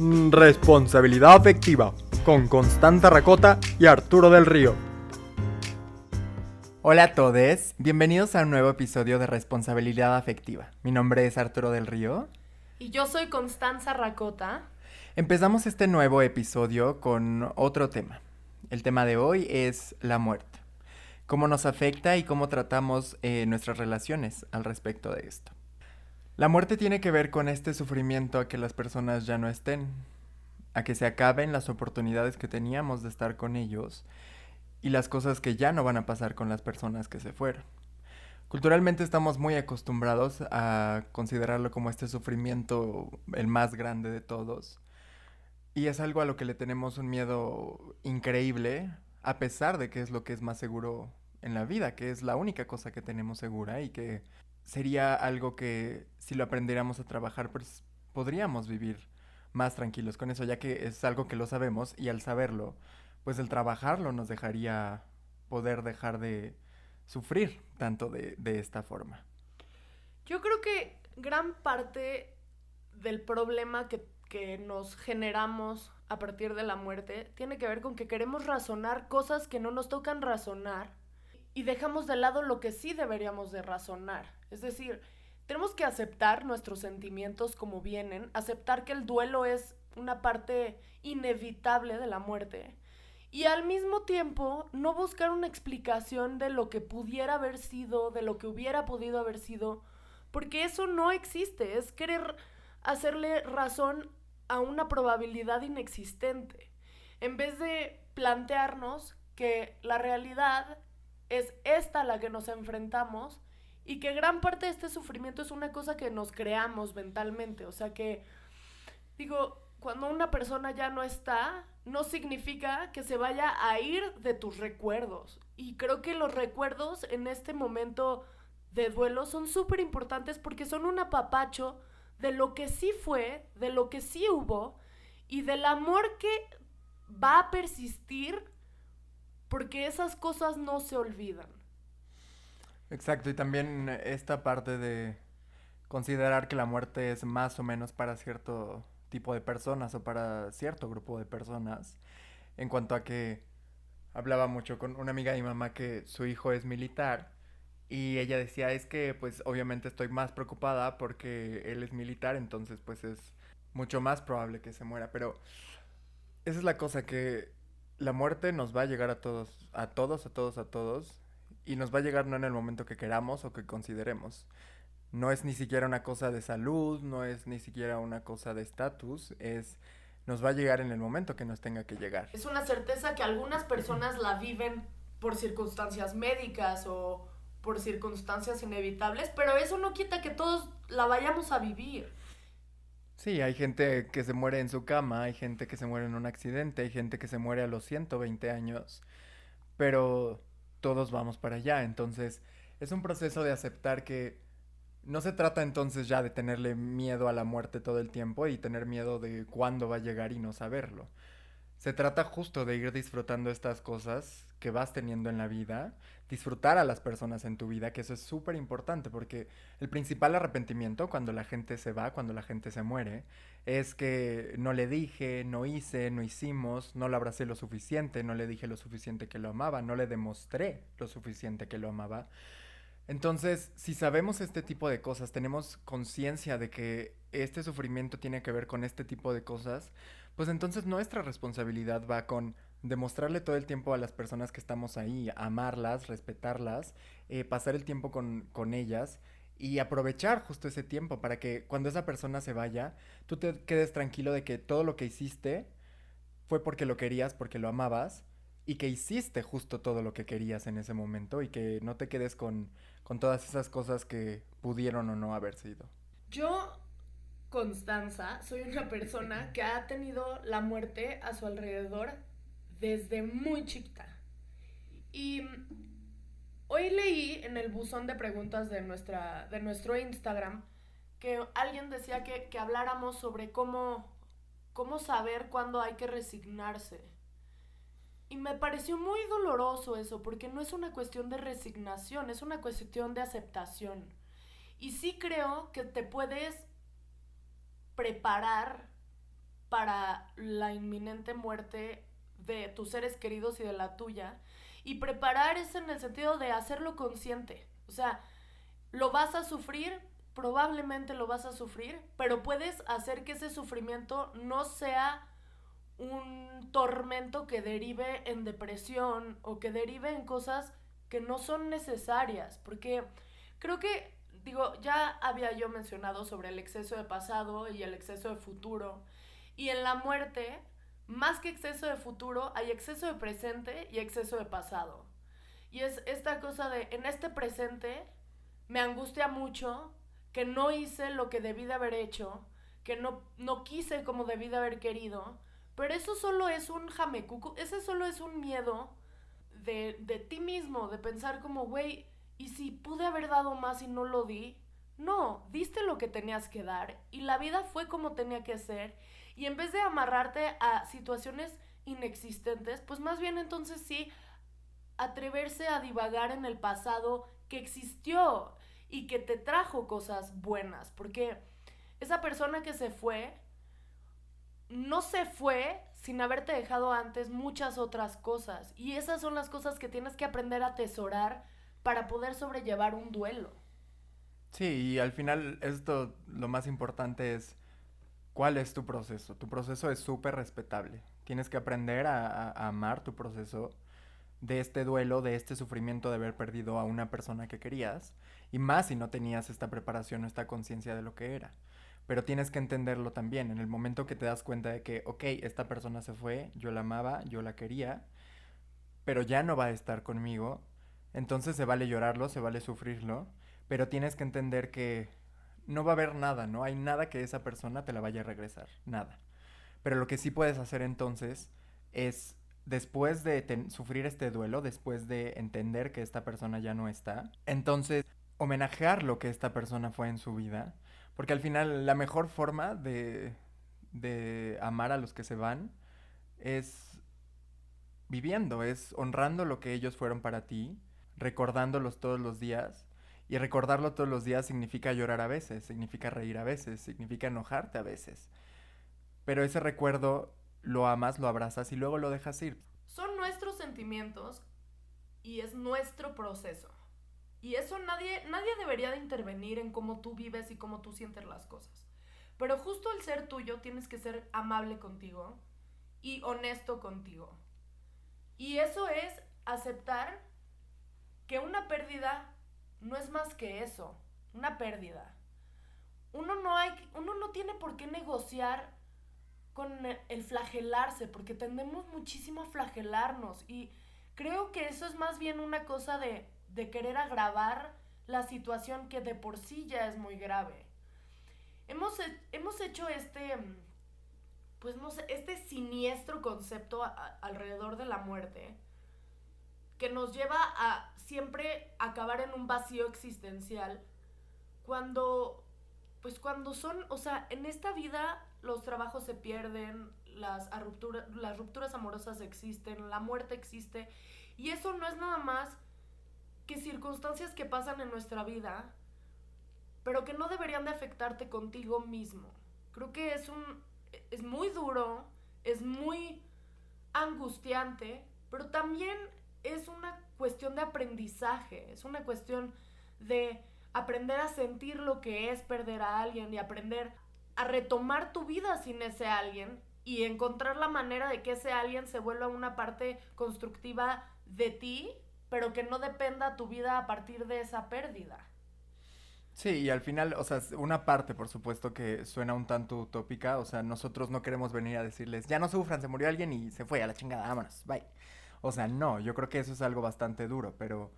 Responsabilidad afectiva con Constanza Racota y Arturo del Río. Hola a todos, bienvenidos a un nuevo episodio de Responsabilidad Afectiva. Mi nombre es Arturo del Río. Y yo soy Constanza Racota. Empezamos este nuevo episodio con otro tema. El tema de hoy es la muerte. Cómo nos afecta y cómo tratamos nuestras relaciones al respecto de esto. La muerte tiene que ver con este sufrimiento a que las personas ya no estén, a que se acaben las oportunidades que teníamos de estar con ellos y las cosas que ya no van a pasar con las personas que se fueron. Culturalmente estamos muy acostumbrados a considerarlo como este sufrimiento el más grande de todos. Y es algo a lo que le tenemos un miedo increíble, a pesar de que es lo que es más seguro en la vida, que es la única cosa que tenemos segura y que sería algo que si lo aprendiéramos a trabajar, pues podríamos vivir más tranquilos con eso, ya que es algo que lo sabemos y al saberlo, pues el trabajarlo nos dejaría poder dejar de sufrir tanto de esta forma. Yo creo que gran parte del problema que nos generamos a partir de la muerte tiene que ver con que queremos razonar cosas que no nos tocan razonar y dejamos de lado lo que sí deberíamos de razonar. Es decir, tenemos que aceptar nuestros sentimientos como vienen, aceptar que el duelo es una parte inevitable de la muerte y al mismo tiempo no buscar una explicación de lo que pudiera haber sido, de lo que hubiera podido haber sido, porque eso no existe, es querer hacerle razón a una probabilidad inexistente, en vez de plantearnos que la realidad es esta a la que nos enfrentamos y que gran parte de este sufrimiento es una cosa que nos creamos mentalmente. O sea que, digo, cuando una persona ya no está, no significa que se vaya a ir de tus recuerdos. Y creo que los recuerdos en este momento de duelo son súper importantes porque son un apapacho de lo que sí fue, de lo que sí hubo y del amor que va a persistir porque esas cosas no se olvidan. Exacto, y también esta parte de considerar que la muerte es más o menos para cierto tipo de personas o para cierto grupo de personas, en cuanto a que hablaba mucho con una amiga de mi mamá que su hijo es militar y ella decía, es que pues obviamente estoy más preocupada porque él es militar, entonces pues es mucho más probable que se muera, pero esa es la cosa, que la muerte nos va a llegar a todos, a todos, a todos, a todos, y nos va a llegar no en el momento que queramos o que consideremos. No es ni siquiera una cosa de salud, no es ni siquiera una cosa de estatus, es nos va a llegar en el momento que nos tenga que llegar. Es una certeza que algunas personas la viven por circunstancias médicas o por circunstancias inevitables, pero eso no quita que todos la vayamos a vivir. Sí, hay gente que se muere en su cama, hay gente que se muere en un accidente, hay gente que se muere a los 120 años, pero todos vamos para allá, entonces es un proceso de aceptar que no se trata entonces ya de tenerle miedo a la muerte todo el tiempo y tener miedo de cuándo va a llegar y no saberlo. Se trata justo de ir disfrutando estas cosas que vas teniendo en la vida, disfrutar a las personas en tu vida, que eso es súper importante porque el principal arrepentimiento cuando la gente se va, cuando la gente se muere, es que no le dije, no hice, no hicimos, no lo abracé lo suficiente, no le dije lo suficiente que lo amaba, no le demostré lo suficiente que lo amaba. Entonces, si sabemos este tipo de cosas, tenemos conciencia de que este sufrimiento tiene que ver con este tipo de cosas, pues entonces nuestra responsabilidad va con demostrarle todo el tiempo a las personas que estamos ahí, amarlas, respetarlas, pasar el tiempo con ellas y aprovechar justo ese tiempo para que cuando esa persona se vaya, tú te quedes tranquilo de que todo lo que hiciste fue porque lo querías, porque lo amabas y que hiciste justo todo lo que querías en ese momento y que no te quedes con todas esas cosas que pudieron o no haber sido. Yo, Constanza, soy una persona que ha tenido la muerte a su alrededor desde muy chiquita. Y hoy leí en el buzón de preguntas de nuestro Instagram que alguien decía que habláramos sobre cómo saber cuándo hay que resignarse. Y me pareció muy doloroso eso, porque no es una cuestión de resignación, es una cuestión de aceptación. Y sí creo que te puedes preparar para la inminente muerte de tus seres queridos y de la tuya. Y preparar es en el sentido de hacerlo consciente. O sea, lo vas a sufrir, probablemente lo vas a sufrir, pero puedes hacer que ese sufrimiento no sea un tormento que derive en depresión o que derive en cosas que no son necesarias. Porque creo que, digo, ya había yo mencionado sobre el exceso de pasado y el exceso de futuro. Y en la muerte, más que exceso de futuro, hay exceso de presente y exceso de pasado. Y es esta cosa de, en este presente, me angustia mucho que no hice lo que debí de haber hecho, que no quise como debí de haber querido, pero eso solo es un jamecuco, ese solo es un miedo de ti mismo, de pensar como, güey, ¿y si pude haber dado más y no lo di? No, diste lo que tenías que dar y la vida fue como tenía que ser, y en vez de amarrarte a situaciones inexistentes, pues más bien entonces sí, atreverse a divagar en el pasado que existió y que te trajo cosas buenas, porque esa persona que se fue, no se fue sin haberte dejado antes muchas otras cosas, y esas son las cosas que tienes que aprender a atesorar para poder sobrellevar un duelo. Sí, y al final esto lo más importante es cuál es tu proceso. Tu proceso es súper respetable. Tienes que aprender a amar tu proceso de este duelo, de este sufrimiento de haber perdido a una persona que querías, y más si no tenías esta preparación o esta conciencia de lo que era. Pero tienes que entenderlo también, en el momento que te das cuenta de que, ok, esta persona se fue, yo la amaba, yo la quería, pero ya no va a estar conmigo, entonces se vale llorarlo, se vale sufrirlo, pero tienes que entender que no va a haber nada, no hay nada que esa persona te la vaya a regresar, nada. Pero lo que sí puedes hacer entonces es, después de sufrir este duelo, después de entender que esta persona ya no está, entonces homenajear lo que esta persona fue en su vida, porque al final la mejor forma de amar a los que se van es viviendo, es honrando lo que ellos fueron para ti, recordándolos todos los días. Y recordarlo todos los días significa llorar a veces, significa reír a veces, significa enojarte a veces. Pero ese recuerdo lo amas, lo abrazas y luego lo dejas ir. Son nuestros sentimientos y es nuestro proceso. Y eso nadie debería de intervenir en cómo tú vives y cómo tú sientes las cosas. Pero justo al ser tuyo tienes que ser amable contigo y honesto contigo. Y eso es aceptar que una pérdida no es más que eso, una pérdida. Uno no tiene por qué negociar con el flagelarse, porque tendemos muchísimo a flagelarnos, y creo que eso es más bien una cosa de querer agravar la situación que de por sí ya es muy grave. Hemos hecho pues no sé, este siniestro concepto alrededor de la muerte, que nos lleva a siempre acabar en un vacío existencial, cuando son, o sea, en esta vida los trabajos se pierden, las rupturas amorosas existen, la muerte existe, y eso no es nada más que circunstancias que pasan en nuestra vida, pero que no deberían de afectarte contigo mismo. Creo que es muy duro, es muy angustiante, pero también es una cuestión de aprendizaje, es una cuestión de aprender a sentir lo que es perder a alguien y aprender a retomar tu vida sin ese alguien y encontrar la manera de que ese alguien se vuelva una parte constructiva de ti, pero que no dependa tu vida a partir de esa pérdida. Sí, y al final, o sea, una parte, por supuesto, que suena un tanto utópica, o sea, nosotros no queremos venir a decirles, ya no sufran, se murió alguien y se fue a la chingada, vámonos, bye. O sea, no, yo creo que eso es algo bastante duro, pero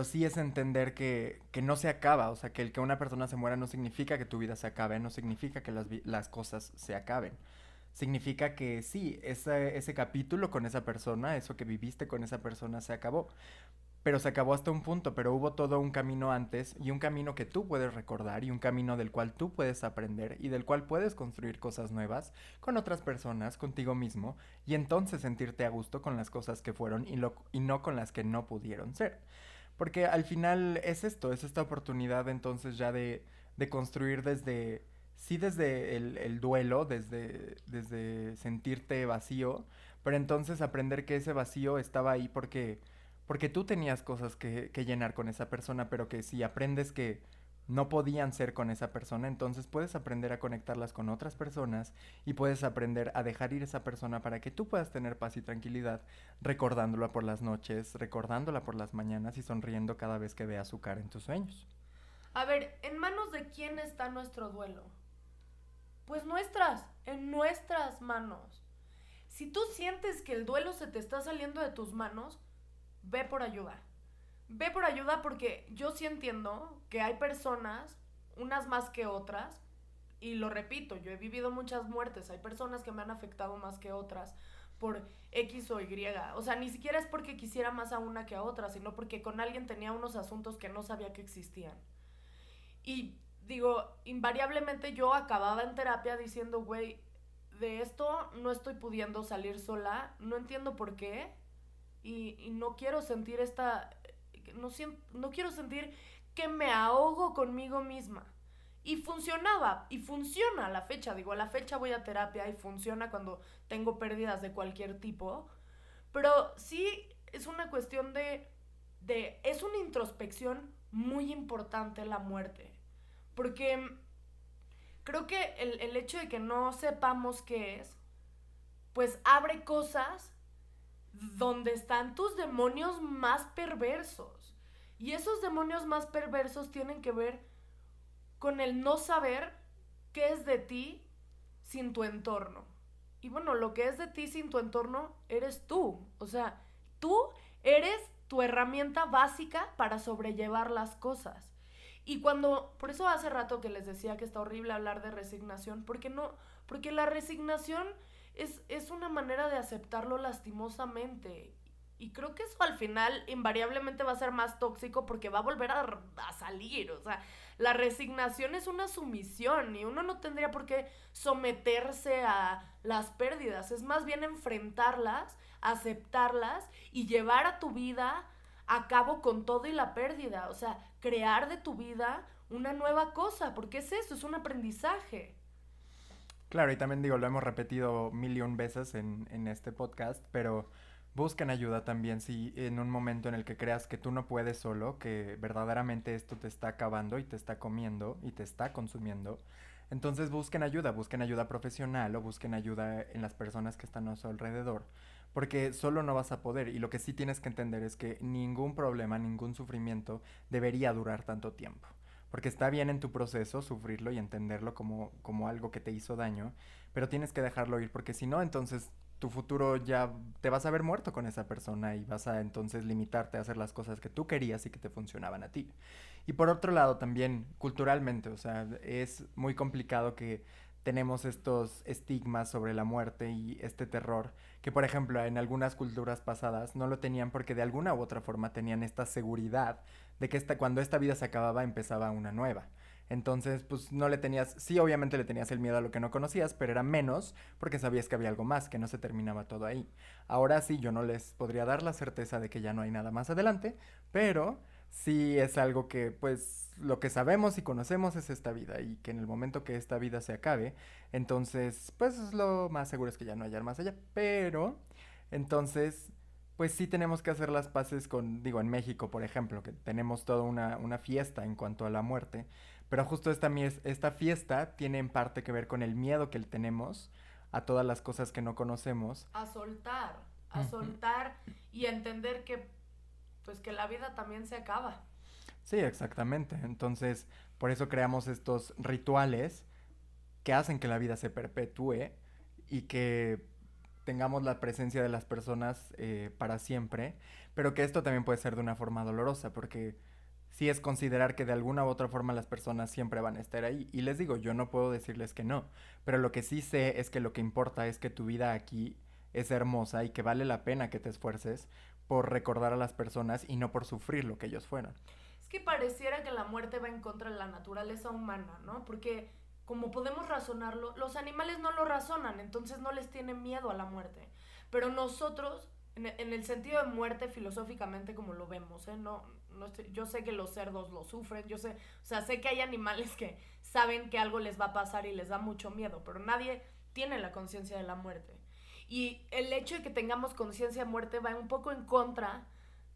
sí es entender que no se acaba, o sea, que el que una persona se muera no significa que tu vida se acabe, no significa que las cosas se acaben. Significa que sí, ese capítulo con esa persona, eso que viviste con esa persona se acabó. Pero se acabó hasta un punto, pero hubo todo un camino antes y un camino que tú puedes recordar y un camino del cual tú puedes aprender y del cual puedes construir cosas nuevas con otras personas, contigo mismo, y entonces sentirte a gusto con las cosas que fueron y no con las que no pudieron ser. Porque al final es esto, es esta oportunidad entonces ya de construir desde sí desde el duelo, desde sentirte vacío, pero entonces aprender que ese vacío estaba ahí porque tú tenías cosas que llenar con esa persona, pero que si aprendes que no podían ser con esa persona, entonces puedes aprender a conectarlas con otras personas y puedes aprender a dejar ir esa persona para que tú puedas tener paz y tranquilidad, recordándola por las noches, recordándola por las mañanas y sonriendo cada vez que veas su cara en tus sueños. A ver, ¿en manos de quién está nuestro duelo? Pues en nuestras manos. Si tú sientes que el duelo se te está saliendo de tus manos, ve por ayuda. Ve por ayuda porque yo sí entiendo que hay personas, unas más que otras, y lo repito, yo he vivido muchas muertes, hay personas que me han afectado más que otras por X o Y. O sea, ni siquiera es porque quisiera más a una que a otra, sino porque con alguien tenía unos asuntos que no sabía que existían. Y digo, invariablemente yo acababa en terapia diciendo, güey, de esto no estoy pudiendo salir sola, no entiendo por qué, y no quiero sentir no quiero sentir que me ahogo conmigo misma. Y funcionaba, y funciona a la fecha, digo, a la fecha voy a terapia y funciona cuando tengo pérdidas de cualquier tipo, pero sí es una cuestión es una introspección muy importante la muerte, porque creo que el hecho de que no sepamos qué es, pues abre cosas donde están tus demonios más perversos. Y esos demonios más perversos tienen que ver con el no saber qué es de ti sin tu entorno. Y bueno, lo que es de ti sin tu entorno eres tú. O sea, tú eres tu herramienta básica para sobrellevar las cosas. Y por eso hace rato que les decía que está horrible hablar de resignación, porque la resignación es una manera de aceptarlo lastimosamente. Y creo que eso al final invariablemente va a ser más tóxico porque va a volver a salir. O sea, la resignación es una sumisión y uno no tendría por qué someterse a las pérdidas. Es más bien enfrentarlas, aceptarlas y llevar a tu vida a cabo con todo y la pérdida. O sea, crear de tu vida una nueva cosa, porque es eso, es un aprendizaje. Claro, y también digo, lo hemos repetido mil y un veces en este podcast, pero busquen ayuda también si en un momento en el que creas que tú no puedes solo, que verdaderamente esto te está acabando y te está comiendo y te está consumiendo. Entonces busquen ayuda profesional o busquen ayuda en las personas que están a su alrededor, porque solo no vas a poder y lo que sí tienes que entender es que ningún problema, ningún sufrimiento debería durar tanto tiempo. Porque está bien en tu proceso sufrirlo y entenderlo como algo que te hizo daño, pero tienes que dejarlo ir porque si no, entonces tu futuro ya te vas a ver muerto con esa persona y vas a entonces limitarte a hacer las cosas que tú querías y que te funcionaban a ti. Y por otro lado también culturalmente, o sea, es muy complicado que tenemos estos estigmas sobre la muerte y este terror que por ejemplo en algunas culturas pasadas no lo tenían porque de alguna u otra forma tenían esta seguridad de que cuando esta vida se acababa empezaba una nueva. Entonces, pues no le tenías, sí obviamente le tenías el miedo a lo que no conocías, pero era menos porque sabías que había algo más, que no se terminaba todo ahí. Ahora sí, yo no les podría dar la certeza de que ya no hay nada más adelante, pero sí es algo que pues lo que sabemos y conocemos es esta vida y que en el momento que esta vida se acabe, entonces pues lo más seguro es que ya no haya más allá, pero entonces pues sí tenemos que hacer las paces con, digo, en México, por ejemplo, que tenemos toda una fiesta en cuanto a la muerte, pero justo esta fiesta tiene en parte que ver con el miedo que tenemos a todas las cosas que no conocemos. A soltar y entender que, pues que la vida también se acaba. Sí, exactamente. Entonces, por eso creamos estos rituales que hacen que la vida se perpetúe y que tengamos la presencia de las personas para siempre, pero que esto también puede ser de una forma dolorosa, porque sí es considerar que de alguna u otra forma las personas siempre van a estar ahí. Y les digo, yo no puedo decirles que no, pero lo que sí sé es que lo que importa es que tu vida aquí es hermosa y que vale la pena que te esfuerces por recordar a las personas y no por sufrir lo que ellos fueron. Es que pareciera que la muerte va en contra de la naturaleza humana, ¿no? Porque como podemos razonarlo, los animales no lo razonan, entonces no les tienen miedo a la muerte. Pero nosotros, en el sentido de muerte filosóficamente como lo vemos, no yo sé que los cerdos lo sufren, yo sé, o sea, sé que hay animales que saben que algo les va a pasar y les da mucho miedo, pero nadie tiene la conciencia de la muerte. Y el hecho de que tengamos conciencia de muerte va un poco en contra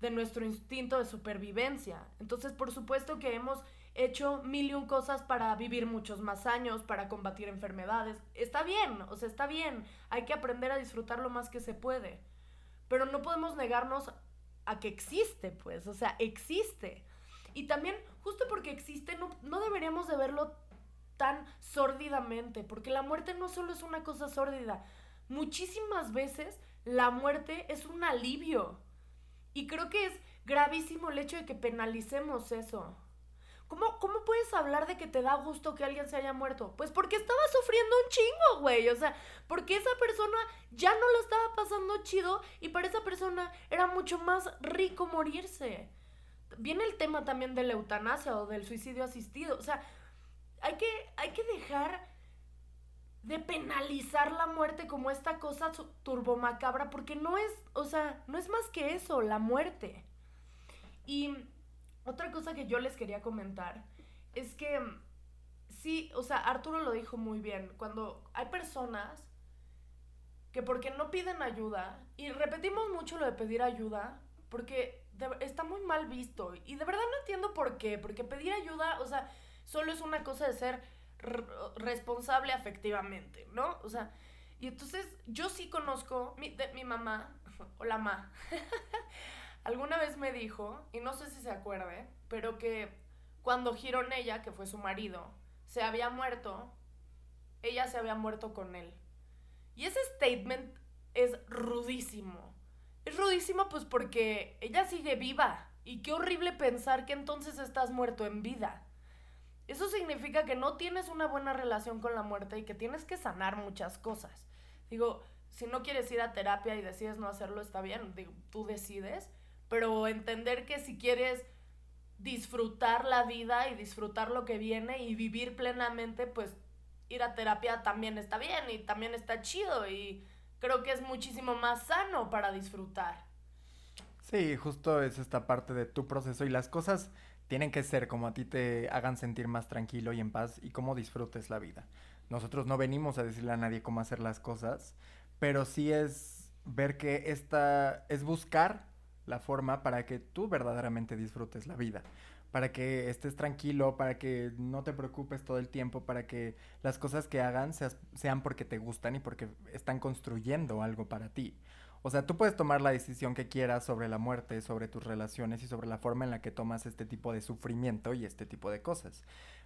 de nuestro instinto de supervivencia. Entonces, por supuesto que hemos hecho mil y un cosas para vivir muchos más años, para combatir enfermedades. Está bien, o sea, está bien. Hay que aprender a disfrutar lo más que se puede. Pero no podemos negarnos a que existe, pues, o sea, existe. Y también, justo porque existe, no deberíamos de verlo tan sórdidamente, porque la muerte no solo es una cosa sórdida. Muchísimas veces la muerte es un alivio. Y creo que es gravísimo el hecho de que penalicemos eso. ¿Cómo puedes hablar de que te da gusto que alguien se haya muerto? Pues porque estaba sufriendo un chingo, güey. O sea, porque esa persona ya no lo estaba pasando chido y para esa persona era mucho más rico morirse. Viene el tema también de la eutanasia o del suicidio asistido. O sea, hay que dejar de penalizar la muerte como esta cosa turbomacabra porque no es, o sea, no es más que eso, la muerte. Y otra cosa que yo les quería comentar es que sí, o sea, Arturo lo dijo muy bien, cuando hay personas que porque no piden ayuda, y repetimos mucho lo de pedir ayuda, porque está muy mal visto, y de verdad no entiendo por qué, porque pedir ayuda, o sea, solo es una cosa de ser responsable afectivamente, ¿no? O sea, y entonces yo sí conozco, mi mamá, o la ma, alguna vez me dijo, y no sé si se acuerde, pero que cuando Gironella, que fue su marido, se había muerto, ella se había muerto con él. Y ese statement es rudísimo. Es rudísimo pues porque ella sigue viva. Y qué horrible pensar que entonces estás muerto en vida. Eso significa que no tienes una buena relación con la muerte y que tienes que sanar muchas cosas. Digo, si no quieres ir a terapia y decides no hacerlo, está bien, digo, tú decides, pero entender que si quieres disfrutar la vida y disfrutar lo que viene y vivir plenamente, pues ir a terapia también está bien y también está chido y creo que es muchísimo más sano para disfrutar. Sí, justo es esta parte de tu proceso y las cosas tienen que ser como a ti te hagan sentir más tranquilo y en paz y cómo disfrutes la vida. Nosotros no venimos a decirle a nadie cómo hacer las cosas, pero sí es ver que esta es buscar la forma para que tú verdaderamente disfrutes la vida, para que estés tranquilo, para que no te preocupes todo el tiempo, para que las cosas que hagan sean porque te gustan y porque están construyendo algo para ti. O sea, tú puedes tomar la decisión que quieras sobre la muerte, sobre tus relaciones y sobre la forma en la que tomas este tipo de sufrimiento y este tipo de cosas.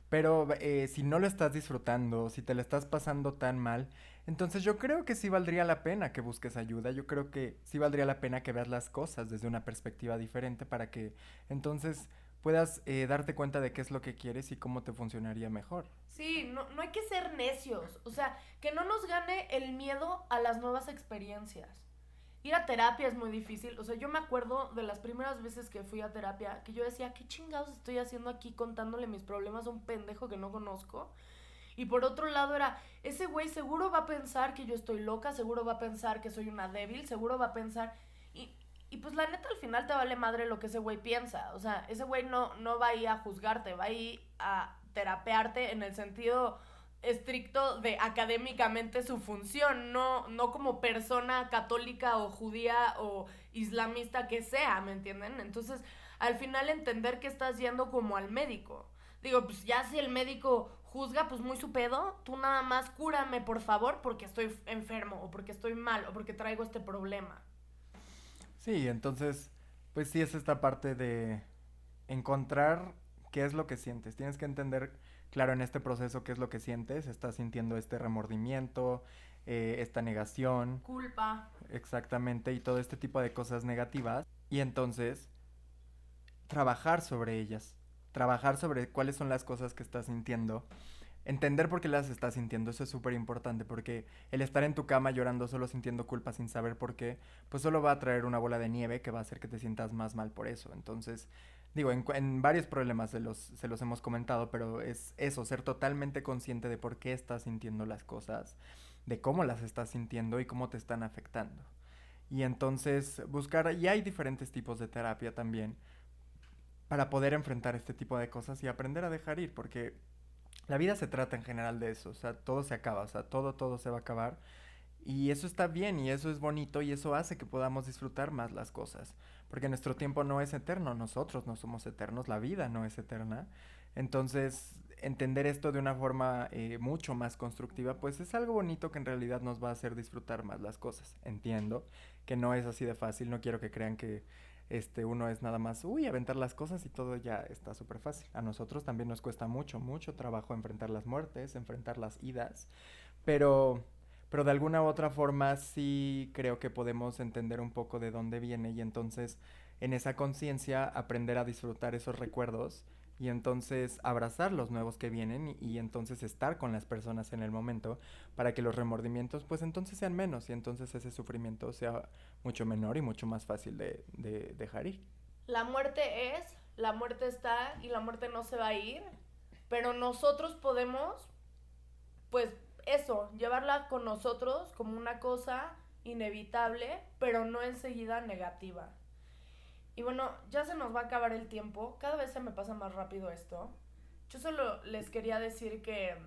Pero si no lo estás disfrutando, si te lo estás pasando tan mal, entonces yo creo que sí valdría la pena que busques ayuda. Yo creo que sí valdría la pena que veas las cosas desde una perspectiva diferente para que entonces puedas darte cuenta de qué es lo que quieres y cómo te funcionaría mejor. Sí, no hay que ser necios, o sea, que no nos gane el miedo a las nuevas experiencias. Ir a terapia es muy difícil, o sea, yo me acuerdo de las primeras veces que fui a terapia, que yo decía, ¿qué chingados estoy haciendo aquí contándole mis problemas a un pendejo que no conozco? Y por otro lado era, ese güey seguro va a pensar que yo estoy loca, seguro va a pensar que soy una débil, seguro va a pensar... Y pues la neta al final te vale madre lo que ese güey piensa, o sea, ese güey no va a ir a juzgarte, va a ir a terapearte en el sentido estricto de académicamente su función, no como persona católica o judía o islamista que sea, ¿me entienden? Entonces, al final entender que estás yendo como al médico. Digo, pues ya si el médico juzga, pues muy su pedo, tú nada más cúrame, por favor, porque estoy enfermo, o porque estoy mal, o porque traigo este problema. Sí, entonces, pues sí es esta parte de encontrar qué es lo que sientes. Tienes que entender, claro, en este proceso qué es lo que sientes. Estás sintiendo este remordimiento, esta negación, Culpa. exactamente, y todo este tipo de cosas negativas. Y entonces, trabajar sobre ellas. Trabajar sobre cuáles son las cosas que estás sintiendo. Entender por qué las estás sintiendo, eso es súper importante, porque el estar en tu cama llorando solo sintiendo culpa sin saber por qué, pues solo va a traer una bola de nieve que va a hacer que te sientas más mal por eso. Entonces, digo, en varios problemas se los hemos comentado, pero es eso, ser totalmente consciente de por qué estás sintiendo las cosas, de cómo las estás sintiendo y cómo te están afectando. Y entonces buscar, y hay diferentes tipos de terapia también, para poder enfrentar este tipo de cosas y aprender a dejar ir, porque la vida se trata en general de eso, o sea, todo se acaba, o sea, todo se va a acabar. Y eso está bien y eso es bonito y eso hace que podamos disfrutar más las cosas. Porque nuestro tiempo no es eterno, nosotros no somos eternos, la vida no es eterna. Entonces, entender esto de una forma mucho más constructiva, pues es algo bonito que en realidad nos va a hacer disfrutar más las cosas. Entiendo que no es así de fácil, no quiero que crean que uno es nada más, aventar las cosas y todo ya está súper fácil. A nosotros también nos cuesta mucho trabajo enfrentar las muertes, enfrentar las idas, pero de alguna u otra forma sí creo que podemos entender un poco de dónde viene y entonces en esa conciencia aprender a disfrutar esos recuerdos y entonces abrazar los nuevos que vienen y entonces estar con las personas en el momento para que los remordimientos pues entonces sean menos y entonces ese sufrimiento sea mucho menor y mucho más fácil de dejar ir. La muerte está y la muerte no se va a ir, pero nosotros podemos, pues eso, llevarla con nosotros como una cosa inevitable, pero no enseguida negativa. Y bueno, ya se nos va a acabar el tiempo, cada vez se me pasa más rápido esto. Yo solo les quería decir que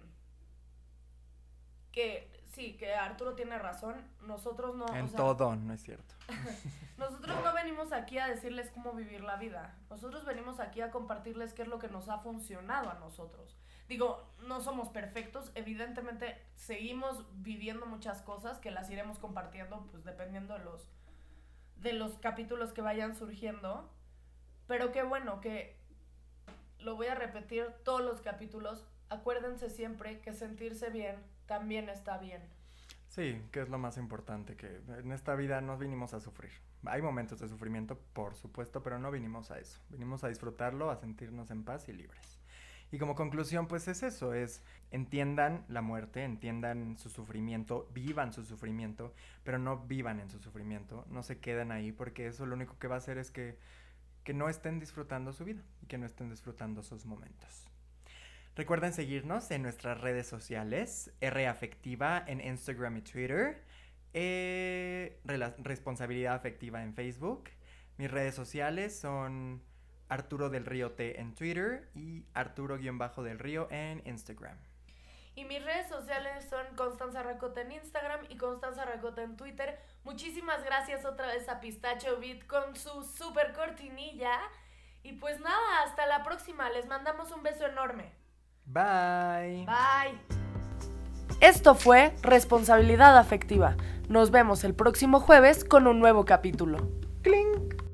sí, que Arturo tiene razón, nosotros no... En todo, no es cierto. Nosotros no venimos aquí a decirles cómo vivir la vida, nosotros venimos aquí a compartirles qué es lo que nos ha funcionado a nosotros. Digo, no somos perfectos, evidentemente seguimos viviendo muchas cosas que las iremos compartiendo, pues dependiendo de los capítulos que vayan surgiendo, pero qué bueno que, lo voy a repetir todos los capítulos, acuérdense siempre que sentirse bien también está bien. Sí, que es lo más importante, que en esta vida no vinimos a sufrir. Hay momentos de sufrimiento, por supuesto, pero no vinimos a eso. Vinimos a disfrutarlo, a sentirnos en paz y libres. Y como conclusión, pues es eso, es entiendan la muerte, entiendan su sufrimiento, vivan su sufrimiento, pero no vivan en su sufrimiento, no se queden ahí, porque eso lo único que va a hacer es que no estén disfrutando su vida y que no estén disfrutando sus momentos. Recuerden seguirnos en nuestras redes sociales, Rafectiva en Instagram y Twitter, Responsabilidad Afectiva en Facebook. Mis redes sociales son Arturo del Río T en Twitter y Arturo-del Río en Instagram. Y mis redes sociales son Constanza Racota en Instagram y Constanza Racota en Twitter. Muchísimas gracias otra vez a Pistacho Beat con su super cortinilla. Y pues nada, hasta la próxima. Les mandamos un beso enorme. Bye. Bye. Esto fue Responsabilidad Afectiva. Nos vemos el próximo jueves con un nuevo capítulo. ¡Clink!